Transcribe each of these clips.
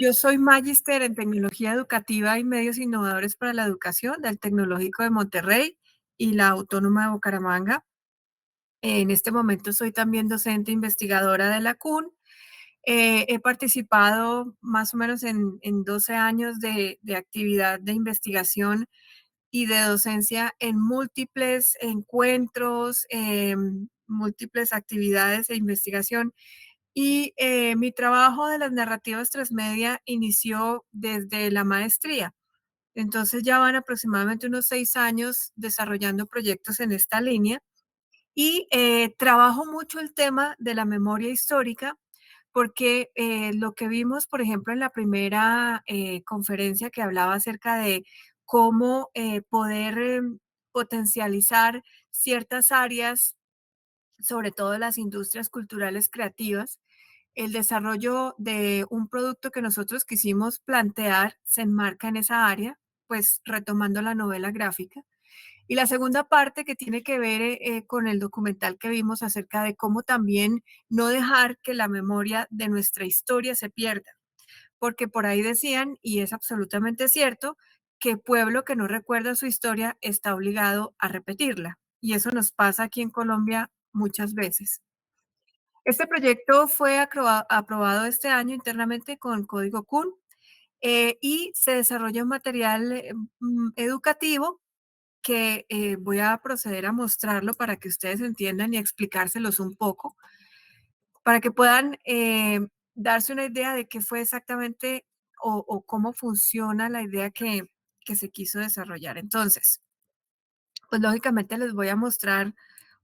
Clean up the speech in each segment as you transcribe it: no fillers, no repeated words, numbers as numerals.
Yo soy magíster en tecnología educativa y medios innovadores para la educación del Tecnológico de Monterrey y la Autónoma de Bucaramanga. En este momento soy también docente investigadora de la CUN. He participado más o menos en 12 años de actividad de investigación y de docencia en múltiples encuentros, múltiples actividades de investigación. Y mi trabajo de las narrativas transmedia inició desde la maestría. Entonces ya van aproximadamente unos 6 años desarrollando proyectos en esta línea y trabajo mucho el tema de la memoria histórica porque lo que vimos, por ejemplo, en la primera conferencia que hablaba acerca de cómo poder potencializar ciertas áreas, sobre todo las industrias culturales creativas, el desarrollo de un producto que nosotros quisimos plantear se enmarca en esa área, pues retomando la novela gráfica. Y la segunda parte que tiene que ver con el documental que vimos acerca de cómo también no dejar que la memoria de nuestra historia se pierda, porque por ahí decían, y es absolutamente cierto, que pueblo que no recuerda su historia está obligado a repetirla. Y eso nos pasa aquí en Colombia muchas veces. Este proyecto fue aprobado este año internamente con Código CUN y se desarrolla un material educativo que voy a proceder a mostrarlo para que ustedes entiendan y explicárselos un poco, para que puedan darse una idea de qué fue exactamente o cómo funciona la idea que se quiso desarrollar. Entonces, pues lógicamente les voy a mostrar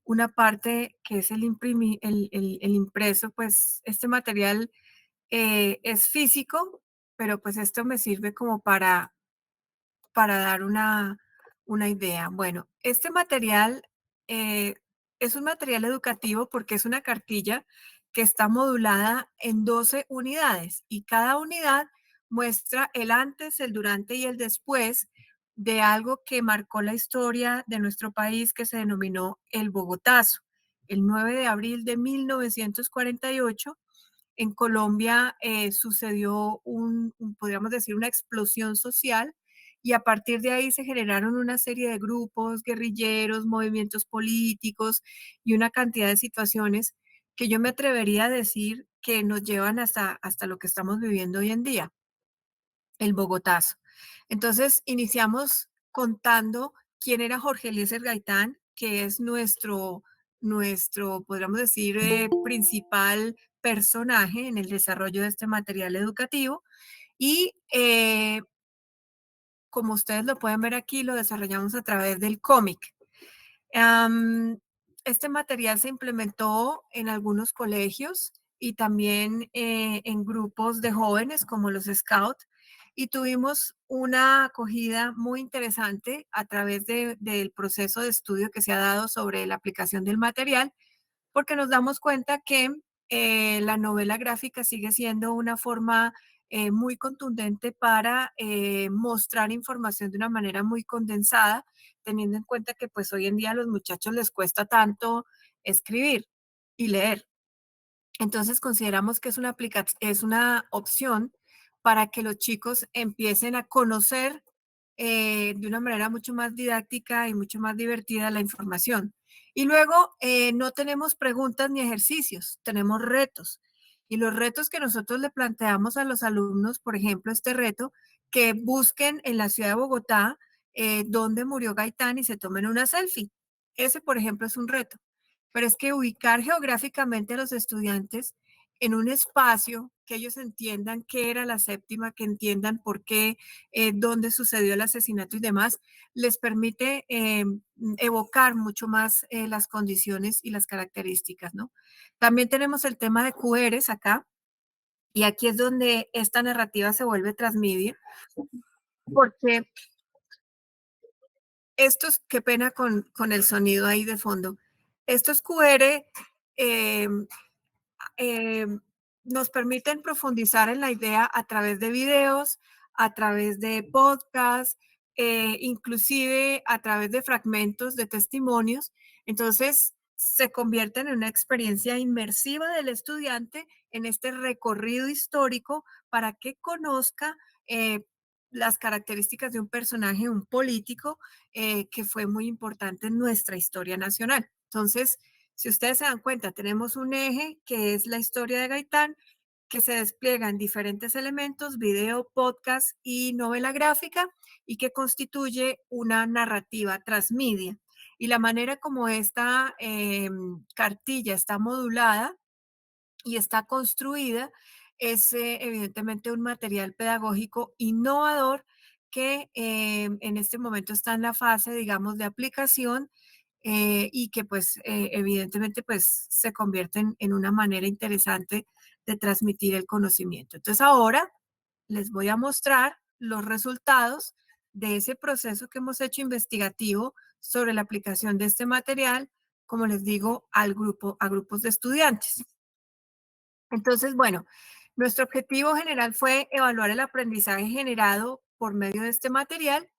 una parte que es el impreso, pues este material es físico, pero pues esto me sirve como para dar una idea. Bueno, este material eh, es un material educativo porque es una cartilla que está modulada en 12 unidades y cada unidad muestra el antes, el durante y el después de algo que marcó la historia de nuestro país que se denominó el Bogotazo. El 9 de abril de 1948 en Colombia sucedió podríamos decir, una explosión social y a partir de ahí se generaron una serie de grupos guerrilleros, movimientos políticos y una cantidad de situaciones que yo me atrevería a decir que nos llevan hasta lo que estamos viviendo hoy en día, el Bogotazo. Entonces, iniciamos contando quién era Jorge Eliezer Gaitán, que es nuestro podríamos decir, principal personaje en el desarrollo de este material educativo. Y como ustedes lo pueden ver aquí, lo desarrollamos a través del cómic. Am, este material se implementó en algunos colegios y también en grupos de jóvenes como los Scouts y tuvimos una acogida muy interesante a través del proceso de estudio que se ha dado sobre la aplicación del material, porque nos damos cuenta que la novela gráfica sigue siendo una forma muy contundente para mostrar información de una manera muy condensada, teniendo en cuenta que pues hoy en día a los muchachos les cuesta tanto escribir y leer. Entonces consideramos que es una opción para que los chicos empiecen a conocer de una manera mucho más didáctica y mucho más divertida la información. Y luego no tenemos preguntas ni ejercicios, tenemos retos. Y los retos que nosotros le planteamos a los alumnos, por ejemplo, este reto, que busquen en la ciudad de Bogotá dónde murió Gaitán y se tomen una selfie. Ese, por ejemplo, es un reto. Pero es que ubicar geográficamente a los estudiantes en un espacio que ellos entiendan qué era la séptima, que entiendan por qué, dónde sucedió el asesinato y demás, les permite evocar mucho más las condiciones y las características, ¿no? También tenemos el tema de QRs acá, y aquí es donde esta narrativa se vuelve transmedia, porque estos, qué pena con el sonido ahí de fondo, estos QR eh, eh, nos permiten profundizar en la idea a través de videos, a través de podcasts, inclusive a través de fragmentos de testimonios. Entonces, se convierten en una experiencia inmersiva del estudiante en este recorrido histórico para que conozca eh, las características de un personaje, un político, que fue muy importante en nuestra historia nacional. Entonces, si ustedes se dan cuenta, tenemos un eje que es la historia de Gaitán, que se despliega en diferentes elementos, video, podcast y novela gráfica, y que constituye una narrativa transmedia. Y la manera como esta cartilla está modulada y está construida es evidentemente un material pedagógico innovador que en este momento está en la fase, digamos, de aplicación, y que pues evidentemente pues se convierten en una manera interesante de transmitir el conocimiento. Entonces ahora les voy a mostrar los resultados de ese proceso que hemos hecho investigativo sobre la aplicación de este material, como les digo, a grupos de estudiantes. Entonces, bueno, nuestro objetivo general fue evaluar el aprendizaje generado por medio de este material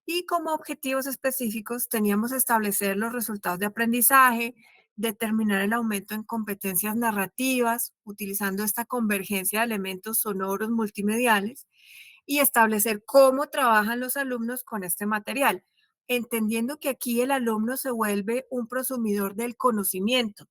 y como objetivos específicos teníamos establecer los resultados de aprendizaje, determinar el aumento en competencias narrativas utilizando esta convergencia de elementos sonoros multimediales y establecer cómo trabajan los alumnos con este material, entendiendo que aquí el alumno se vuelve un prosumidor del conocimiento.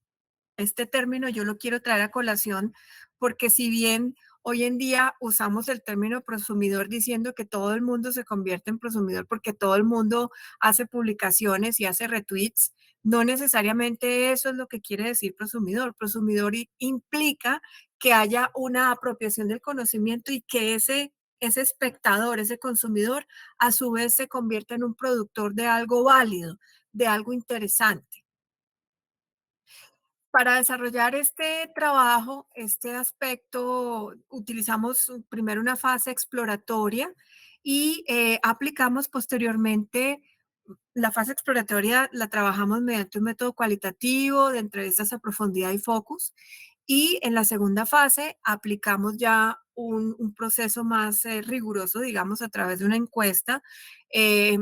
Este término yo lo quiero traer a colación porque si bien hoy en día usamos el término prosumidor diciendo que todo el mundo se convierte en prosumidor porque todo el mundo hace publicaciones y hace retweets, no necesariamente eso es lo que quiere decir prosumidor. Prosumidor implica que haya una apropiación del conocimiento y que ese espectador, ese consumidor, a su vez se convierta en un productor de algo válido, de algo interesante. Para desarrollar este trabajo, este aspecto, utilizamos primero una fase exploratoria y aplicamos posteriormente la fase exploratoria, la trabajamos mediante un método cualitativo de entrevistas a profundidad y focus. Y en la segunda fase aplicamos ya un proceso más riguroso, digamos, a través de una encuesta. eh,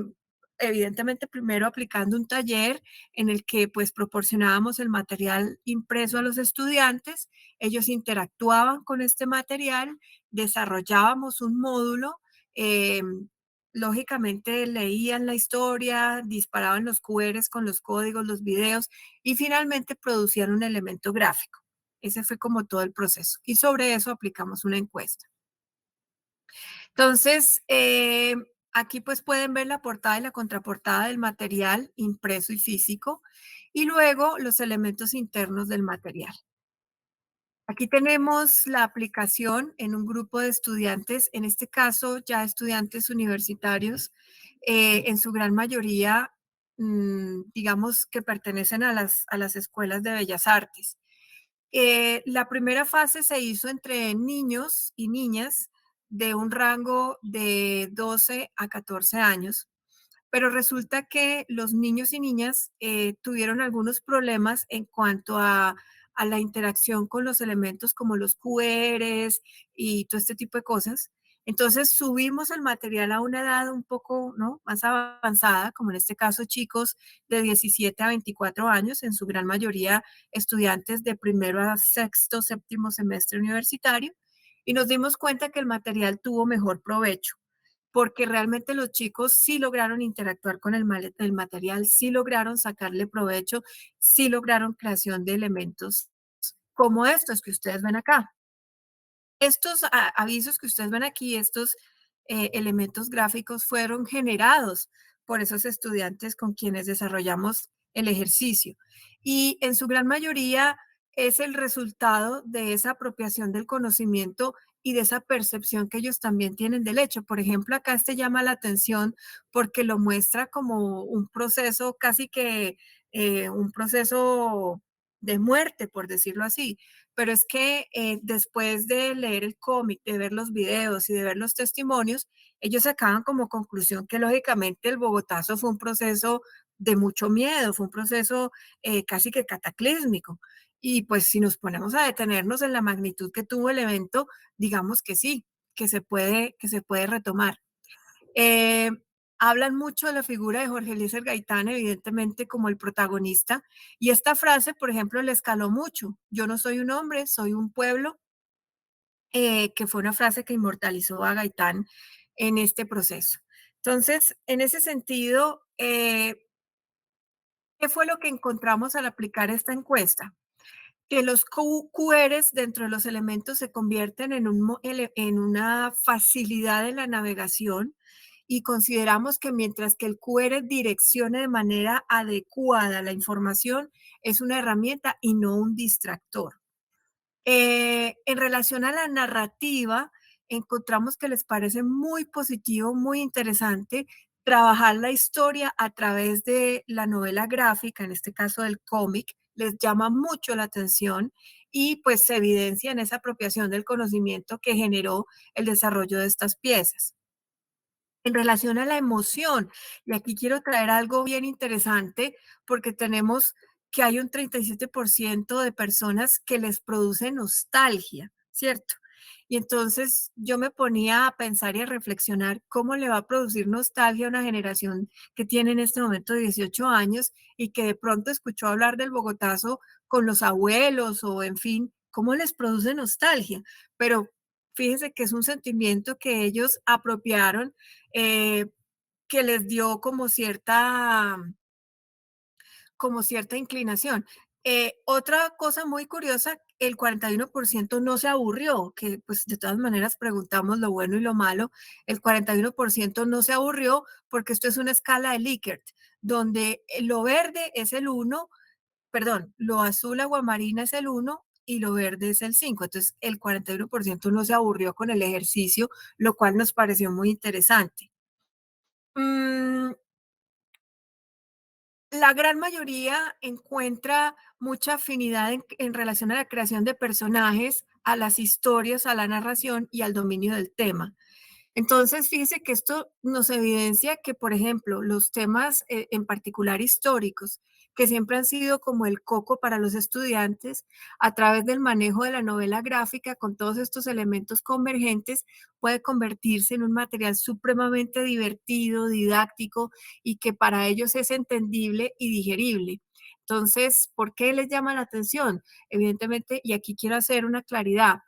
Evidentemente, primero aplicando un taller en el que pues proporcionábamos el material impreso a los estudiantes, ellos interactuaban con este material, desarrollábamos un módulo, eh, lógicamente leían la historia, disparaban los QRs con los códigos, los videos y finalmente producían un elemento gráfico. Ese fue como todo el proceso. Y sobre eso aplicamos una encuesta. Entonces, aquí pues pueden ver la portada y la contraportada del material impreso y físico y luego los elementos internos del material. Aquí tenemos la aplicación en un grupo de estudiantes, en este caso ya estudiantes universitarios, en su gran mayoría, digamos que pertenecen a las escuelas de bellas artes. La primera fase se hizo entre niños y niñas de un rango de 12 a 14 años, pero resulta que los niños y niñas tuvieron algunos problemas en cuanto a la interacción con los elementos como los QRs y todo este tipo de cosas. Entonces subimos el material a una edad un poco, ¿no?, más avanzada, como en este caso chicos de 17 a 24 años, en su gran mayoría estudiantes de primero a sexto, séptimo semestre universitario, y nos dimos cuenta que el material tuvo mejor provecho porque realmente los chicos sí lograron interactuar con el material, sí lograron sacarle provecho, sí lograron creación de elementos como estos que ustedes ven acá. Estos avisos que ustedes ven aquí, estos elementos gráficos fueron generados por esos estudiantes con quienes desarrollamos el ejercicio. Y en su gran mayoría es el resultado de esa apropiación del conocimiento y de esa percepción que ellos también tienen del hecho. Por ejemplo, acá este llama la atención porque lo muestra como un proceso casi que un proceso de muerte, por decirlo así, pero es que después de leer el cómic, de ver los videos y de ver los testimonios, ellos sacaban como conclusión que lógicamente el Bogotazo fue un proceso de mucho miedo, fue un proceso casi que cataclísmico. Y pues si nos ponemos a detenernos en la magnitud que tuvo el evento, digamos que sí, que se puede retomar. hablan mucho de la figura de Jorge Eliezer Gaitán, evidentemente como el protagonista, y esta frase, por ejemplo, le escaló mucho. Yo no soy un hombre, soy un pueblo, que fue una frase que inmortalizó a Gaitán en este proceso. Entonces, en ese sentido, ¿qué fue lo que encontramos al aplicar esta encuesta? Que los QRs dentro de los elementos se convierten en, en una facilidad de la navegación y consideramos que mientras que el QR direccione de manera adecuada la información, es una herramienta y no un distractor. En relación a la narrativa, encontramos que les parece muy positivo, muy interesante trabajar la historia a través de la novela gráfica, en este caso del cómic, les llama mucho la atención y pues se evidencia en esa apropiación del conocimiento que generó el desarrollo de estas piezas. En relación a la emoción, y aquí quiero traer algo bien interesante, porque tenemos que hay un 37% de personas que les produce nostalgia, ¿cierto? Y entonces yo me ponía a pensar y a reflexionar cómo le va a producir nostalgia a una generación que tiene en este momento 18 años y que de pronto escuchó hablar del Bogotazo con los abuelos o en fin, cómo les produce nostalgia. Pero fíjense que es un sentimiento que ellos apropiaron, eh, que les dio como cierta inclinación. Otra cosa muy curiosa, el 41% no se aburrió, que pues de todas maneras preguntamos lo bueno y lo malo, el 41% no se aburrió porque esto es una escala de Likert, donde lo verde es el 1, perdón, lo azul aguamarina es el 1 y lo verde es el 5. Entonces, el 41% no se aburrió con el ejercicio, lo cual nos pareció muy interesante. Mm, la gran mayoría encuentra mucha afinidad en relación a la creación de personajes, a las historias, a la narración y al dominio del tema. Entonces, fíjese que esto nos evidencia que, por ejemplo, los temas en particular históricos, que siempre han sido como el coco para los estudiantes, a través del manejo de la novela gráfica con todos estos elementos convergentes, puede convertirse en un material supremamente divertido, didáctico y que para ellos es entendible y digerible. Entonces, ¿por qué les llama la atención? Evidentemente, y aquí quiero hacer una claridad,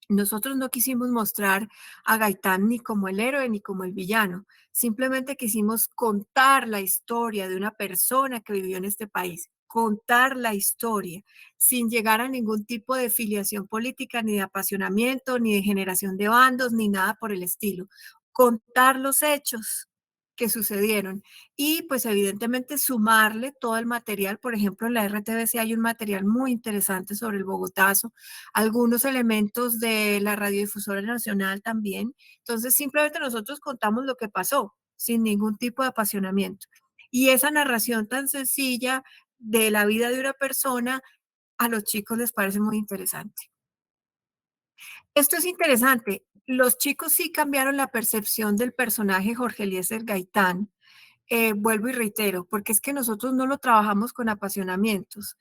nosotros no quisimos mostrar a Gaitán ni como el héroe ni como el villano, simplemente quisimos contar la historia de una persona que vivió en este país, contar la historia sin llegar a ningún tipo de filiación política, ni de apasionamiento, ni de generación de bandos, ni nada por el estilo. Contar los hechos que sucedieron y pues evidentemente sumarle todo el material, por ejemplo en la RTBC hay un material muy interesante sobre el Bogotazo, algunos elementos de la radiodifusora nacional también. Entonces, simplemente nosotros contamos lo que pasó, sin ningún tipo de apasionamiento. Y esa narración tan sencilla de la vida de una persona, a los chicos les parece muy interesante. Esto es interesante. Los chicos sí cambiaron la percepción del personaje Jorge Eliezer Gaitán, vuelvo y reitero, porque es que nosotros no lo trabajamos con apasionamientos.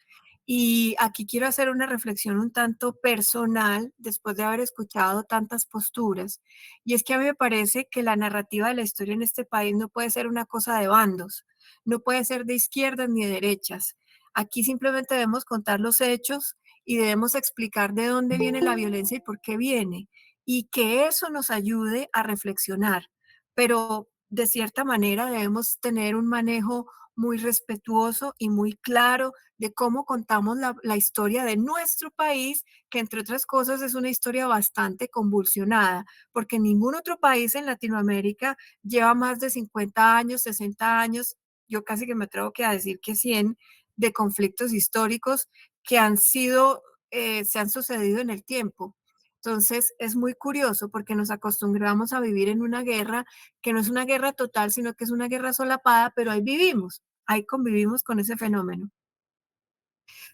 Y aquí quiero hacer una reflexión un tanto personal después de haber escuchado tantas posturas. Y es que a mí me parece que la narrativa de la historia en este país no puede ser una cosa de bandos, no puede ser de izquierdas ni de derechas. Aquí simplemente debemos contar los hechos y debemos explicar de dónde viene la violencia y por qué viene. Y que eso nos ayude a reflexionar. Pero de cierta manera debemos tener un manejo muy respetuoso y muy claro de cómo contamos la historia de nuestro país, que entre otras cosas es una historia bastante convulsionada, porque ningún otro país en Latinoamérica lleva más de 50 años, 60 años, yo casi que me atrevo que a decir que 100, de conflictos históricos que han sido, se han sucedido en el tiempo. Entonces es muy curioso porque nos acostumbramos a vivir en una guerra que no es una guerra total, sino que es una guerra solapada, pero ahí vivimos, ahí convivimos con ese fenómeno.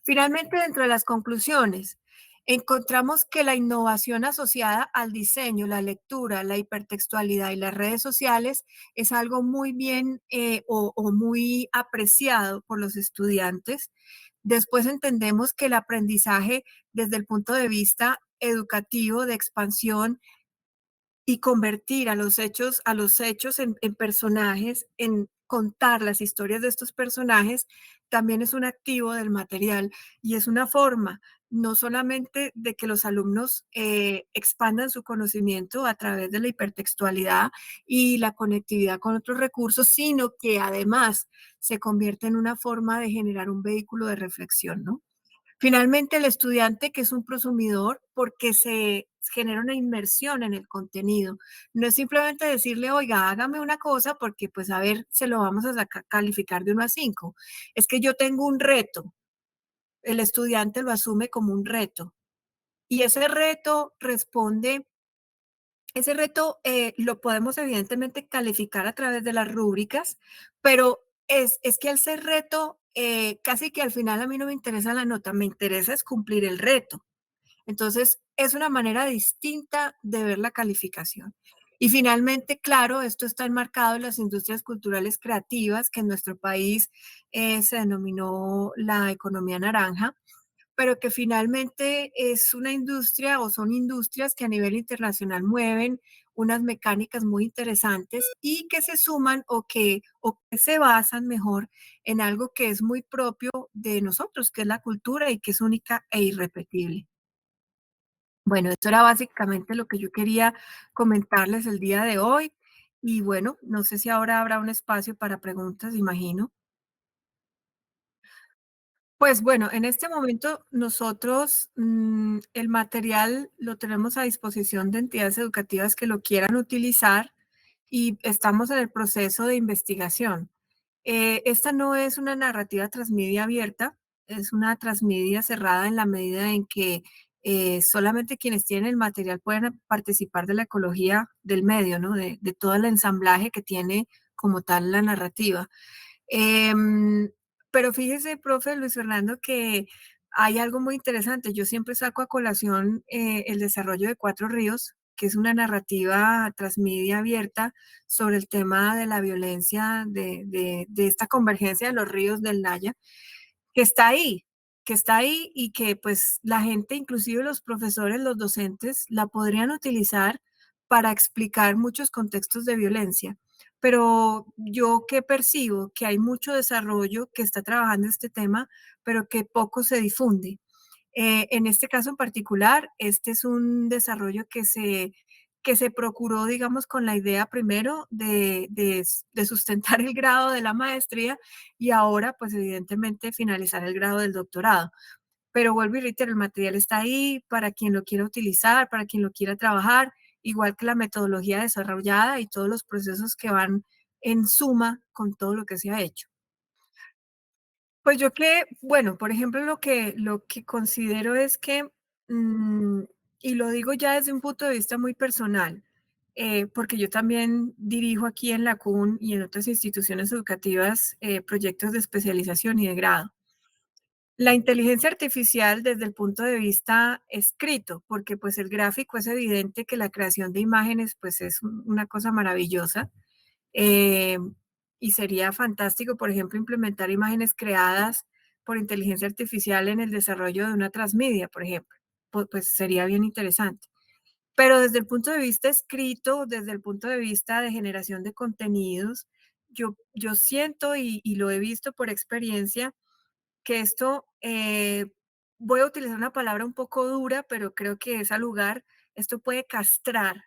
Finalmente, dentro de las conclusiones, encontramos que la innovación asociada al diseño, la lectura, la hipertextualidad y las redes sociales es algo muy bien o muy apreciado por los estudiantes. Después entendemos que el aprendizaje desde el punto de vista educativo, de expansión, y convertir a los hechos en personajes, en contar las historias de estos personajes, también es un activo del material y es una forma no solamente de que los alumnos expandan su conocimiento a través de la hipertextualidad y la conectividad con otros recursos, sino que además se convierte en una forma de generar un vehículo de reflexión, ¿no? Finalmente, el estudiante, que es un prosumidor, porque se genera una inmersión en el contenido. No es simplemente decirle, oiga, hágame una cosa porque, pues, a ver, se lo vamos a calificar de 1 a 5. Es que yo tengo un reto. El estudiante lo asume como un reto. Y ese reto lo podemos evidentemente calificar a través de las rúbricas, pero es que al ser reto, casi que al final a mí no me interesa la nota, me interesa es cumplir el reto. Entonces, es una manera distinta de ver la calificación. Y finalmente, claro, esto está enmarcado en las industrias culturales creativas, que en nuestro país se denominó la economía naranja, pero que finalmente es una industria o son industrias que a nivel internacional mueven unas mecánicas muy interesantes y que se suman o que se basan mejor en algo que es muy propio de nosotros, que es la cultura y que es única e irrepetible. Bueno, esto era básicamente lo que yo quería comentarles el día de hoy. Y bueno, no sé si ahora habrá un espacio para preguntas, imagino. Pues bueno, en este momento nosotros el material lo tenemos a disposición de entidades educativas que lo quieran utilizar y estamos en el proceso de investigación. Esta no es una narrativa transmedia abierta, es una transmedia cerrada en la medida en que solamente quienes tienen el material pueden participar de la ecología del medio, ¿no? De todo el ensamblaje que tiene como tal la narrativa. Em, pero fíjese, profe Luis Fernando, que hay algo muy interesante. Yo siempre saco a colación el desarrollo de Cuatro Ríos, que es una narrativa transmedia abierta sobre el tema de la violencia, de esta convergencia de los ríos del Naya, que está ahí, que está ahí y que pues la gente, inclusive los profesores, los docentes, la podrían utilizar para explicar muchos contextos de violencia. Pero yo que percibo que hay mucho desarrollo que está trabajando este tema, pero que poco se difunde. En este caso en particular, este es un desarrollo que se procuró, digamos, con la idea primero de sustentar el grado de la maestría y ahora, pues evidentemente, finalizar el grado del doctorado. Pero vuelvo y reitero, el material está ahí para quien lo quiera utilizar, para quien lo quiera trabajar, igual que la metodología desarrollada y todos los procesos que van en suma con todo lo que se ha hecho. Pues yo que, bueno, por ejemplo, lo que considero es que, mm, y lo digo ya desde un punto de vista muy personal, porque yo también dirijo aquí en la CUN y en otras instituciones educativas proyectos de especialización y de grado. La inteligencia artificial desde el punto de vista escrito, porque pues el gráfico es evidente que la creación de imágenes pues es una cosa maravillosa. Eh, y sería fantástico, por ejemplo, implementar imágenes creadas por inteligencia artificial en el desarrollo de una transmedia, por ejemplo. Pues sería bien interesante. Pero desde el punto de vista escrito, desde el punto de vista de generación de contenidos, yo siento y lo he visto por experiencia que esto, voy a utilizar una palabra un poco dura, pero creo que es al lugar, esto puede castrar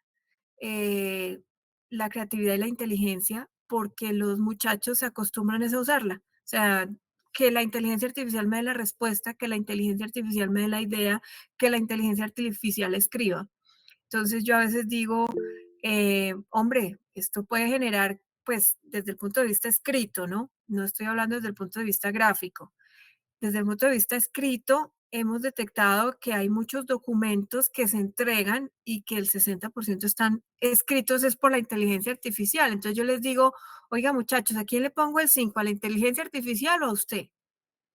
eh, la creatividad y la inteligencia porque los muchachos se acostumbran es a usarla. O sea, que la inteligencia artificial me dé la respuesta, que la inteligencia artificial me dé la idea, que la inteligencia artificial escriba. Entonces yo a veces digo, hombre, esto puede generar, pues desde el punto de vista escrito, ¿no? No estoy hablando desde el punto de vista gráfico, desde el punto de vista escrito, hemos detectado que hay muchos documentos que se entregan y que el 60% están escritos es por la inteligencia artificial. Entonces yo les digo, oiga muchachos, ¿a quién le pongo el 5? ¿A la inteligencia artificial o a usted?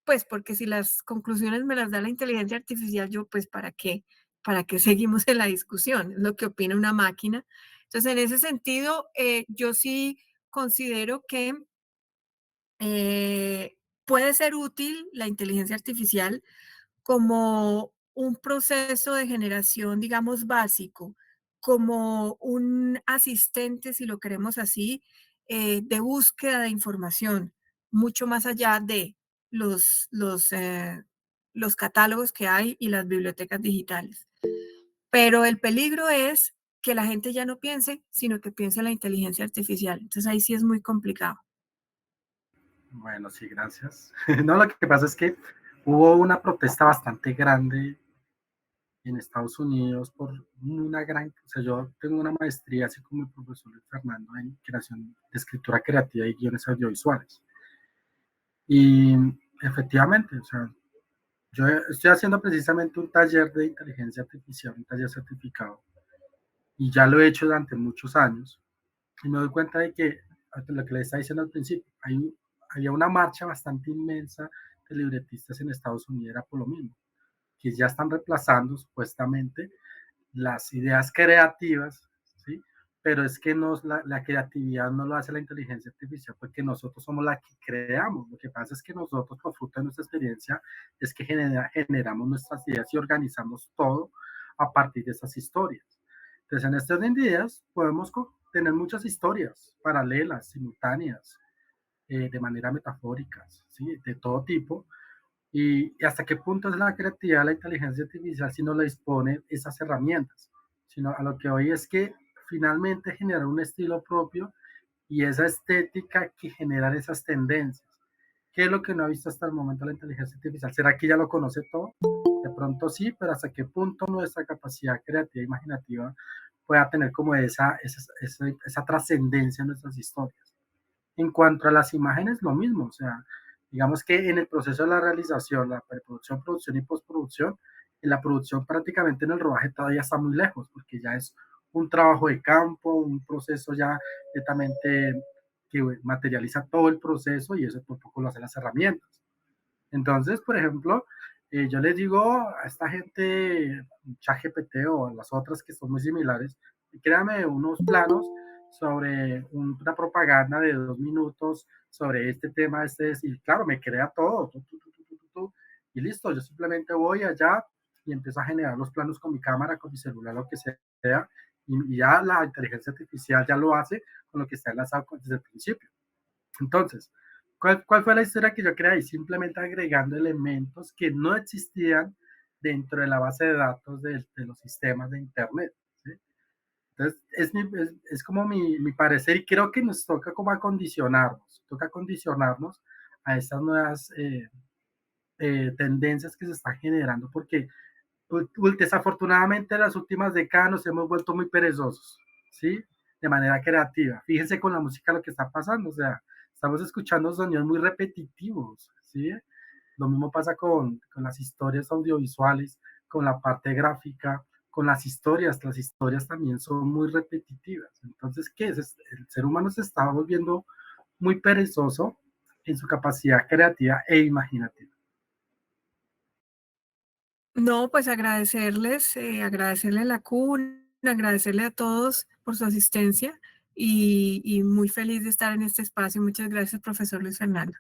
Pues porque si las conclusiones me las da la inteligencia artificial, yo pues ¿para qué? ¿Para qué seguimos en la discusión? Es lo que opina una máquina. Entonces en ese sentido, yo sí considero que puede ser útil la inteligencia artificial como un proceso de generación, digamos, básico, como un asistente, si lo queremos así, de búsqueda de información, mucho más allá de los, los, eh, los catálogos que hay y las bibliotecas digitales. Pero el peligro es que la gente ya no piense, sino que piense en la inteligencia artificial. Entonces ahí sí es muy complicado. Bueno, sí, gracias. No, lo que pasa es que hubo una protesta bastante grande en Estados Unidos por una gran, o sea, yo tengo una maestría, así como el profesor Luis Fernando, en creación de escritura creativa y guiones audiovisuales. Y efectivamente, o sea, yo estoy haciendo precisamente un taller de inteligencia artificial, un taller certificado, y ya lo he hecho durante muchos años, y me doy cuenta de que, lo que le estaba diciendo al principio, había una marcha bastante inmensa de libretistas en Estados Unidos, era por lo mismo, que ya están reemplazando supuestamente las ideas creativas, ¿sí? Pero es que la creatividad no lo hace la inteligencia artificial porque nosotros somos la que creamos. Lo que pasa es que nosotros, por fruto de nuestra experiencia, es que generamos nuestras ideas y organizamos todo a partir de esas historias. Entonces, en estos días podemos tener muchas historias paralelas, simultáneas, de manera metafórica, ¿sí? De todo tipo, y hasta qué punto es la creatividad, la inteligencia artificial si no le dispone esas herramientas, sino a lo que hoy es que finalmente generar un estilo propio y esa estética que generan esas tendencias. ¿Qué es lo que no ha visto hasta el momento la inteligencia artificial? ¿Será que ya lo conoce todo? De pronto sí, pero hasta qué punto nuestra capacidad creativa e imaginativa pueda tener como esa trascendencia en nuestras historias. En cuanto a las imágenes, lo mismo, o sea, digamos que en el proceso de la realización, la preproducción, producción y postproducción, en la producción prácticamente en el rodaje todavía está muy lejos, porque ya es un trabajo de campo, un proceso ya netamente que materializa todo el proceso y eso tampoco lo hacen las herramientas. Entonces, por ejemplo, yo les digo a esta gente, ChatGPT o a las otras que son muy similares, créame unos planos sobre una propaganda de 2 minutos sobre este tema, y claro, me crea todo, y listo, yo simplemente voy allá y empiezo a generar los planos con mi cámara, con mi celular, lo que sea, y ya la inteligencia artificial ya lo hace con lo que está enlazado desde el principio. Entonces, ¿cuál fue la historia que yo creé? Simplemente agregando elementos que no existían dentro de la base de datos de los sistemas de Internet. ¿Sí? Entonces, es como mi parecer y creo que nos toca como acondicionarnos a estas nuevas tendencias que se están generando porque desafortunadamente en las últimas décadas nos hemos vuelto muy perezosos, ¿sí? De manera creativa. Fíjense con la música lo que está pasando, o sea, estamos escuchando sonidos muy repetitivos, ¿sí? Lo mismo pasa con las historias audiovisuales, con la parte gráfica, con las historias también son muy repetitivas. Entonces, ¿qué es? El ser humano se está volviendo muy perezoso en su capacidad creativa e imaginativa. No, pues agradecerles, agradecerle a la CUN, agradecerle a todos por su asistencia y muy feliz de estar en este espacio. Muchas gracias, profesor Luis Fernando.